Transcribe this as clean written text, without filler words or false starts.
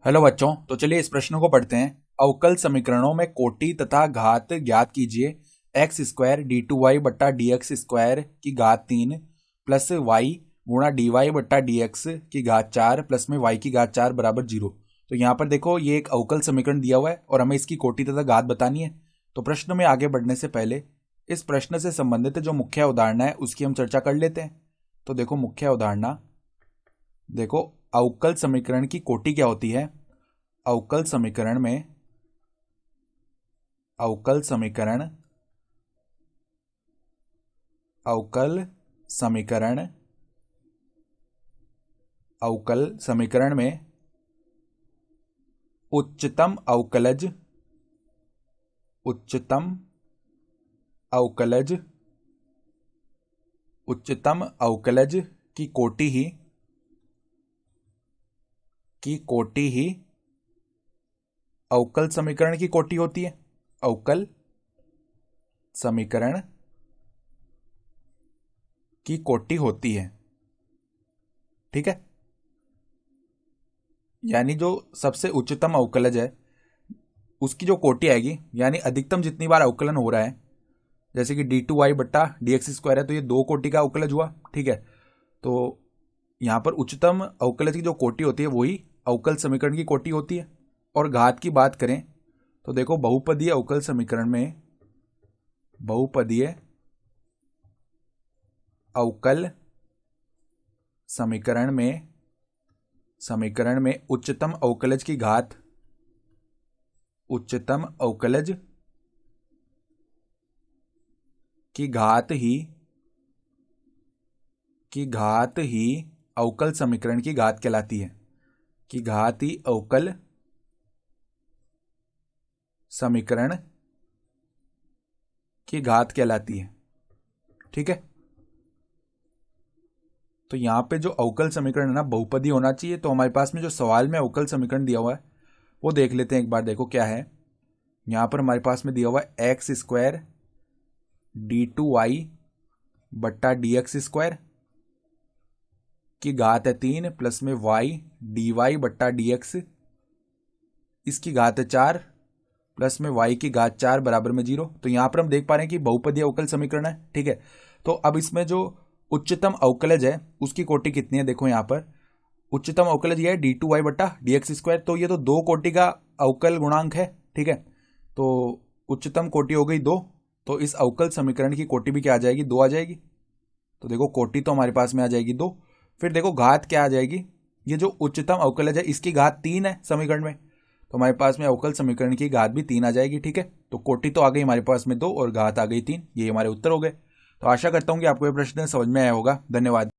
Hello बच्चों, तो चलिए इस प्रश्न को पढ़ते हैं। अवकल समीकरणों में कोटि तथा घात ज्ञात कीजिए। X square D two Y बट्टा डी एक्स स्क्वायर की घात 3 प्लस वाई गुणा डी वाई बट्टा डी एक्स की घात 4 प्लस में वाई की घात 4 बराबर 0। तो यहाँ पर देखो, ये एक अवकल समीकरण दिया हुआ है और हमें इसकी कोटि तथा घात बतानी है। तो प्रश्न में आगे बढ़ने से पहले इस प्रश्न से संबंधित जो मुख्य अवधारणा है उसकी हम चर्चा कर लेते हैं। तो देखो, मुख्य अवधारणा देखो, अवकल समीकरण की कोटि क्या होती है। अवकल समीकरण में अवकल समीकरण अवकल समीकरण अवकल समीकरण में उच्चतम अवकलज उच्चतम अवकलज उच्चतम अवकलज की कोटि ही अवकल समीकरण की कोटि होती है। अवकल समीकरण की कोटि होती है, ठीक है। यानी जो सबसे उच्चतम अवकलज है उसकी जो कोटि आएगी, यानी अधिकतम जितनी बार अवकलन हो रहा है, जैसे कि डी टू वाई बट्टा डी एक्स स्क्वायर है, तो ये 2 कोटि का अवकलज हुआ, ठीक है। तो यहाँ पर उच्चतम अवकलज की जो कोटि होती है वही अवकल समीकरण की कोटि होती है। और घात की बात करें तो देखो, बहुपदीय अवकल समीकरण में बहुपदीय अवकल समीकरण में उच्चतम अवकलज की घात ही अवकल समीकरण की घात कहलाती है। कि घात ही अवकल समीकरण की घात कहलाती है, ठीक है। तो यहां पे जो अवकल समीकरण है ना, बहुपदी होना चाहिए। तो हमारे पास में जो सवाल में अवकल समीकरण दिया हुआ है वो देख लेते हैं एक बार। देखो क्या है, यहां पर हमारे पास में दिया हुआ है X square D two Y बट्टा डी एक्स स्क्वायर की घात है 3 प्लस में वाई डी वाई बट्टा डी एक्स, इसकी घात है 4 प्लस में वाई की घात 4 बराबर में 0। तो यहां पर हम देख पा रहे हैं कि बहुपदीय अवकल समीकरण है, ठीक है। तो अब इसमें जो उच्चतम अवकलज है उसकी कोटि कितनी है, देखो यहां पर उच्चतम अवकलज ये है डी टू वाई बट्टा डी एक्स स्क्वायर। तो ये तो 2 कोटि का अवकल गुणांक है, ठीक है। तो उच्चतम कोटि हो गई 2, तो इस अवकल समीकरण की कोटि भी क्या आ जाएगी, 2 आ जाएगी। तो देखो, कोटि तो हमारे पास में आ जाएगी 2। फिर देखो घात क्या आ जाएगी, ये जो उच्चतम अवकलज है इसकी घात 3 है समीकरण में, तो हमारे पास में अवकल समीकरण की घात भी 3 आ जाएगी, ठीक है। तो कोटि तो आ गई हमारे पास में 2 और घात आ गई 3। ये हमारे उत्तर हो गए। तो आशा करता हूं कि आपको ये प्रश्न समझ में आया होगा। धन्यवाद।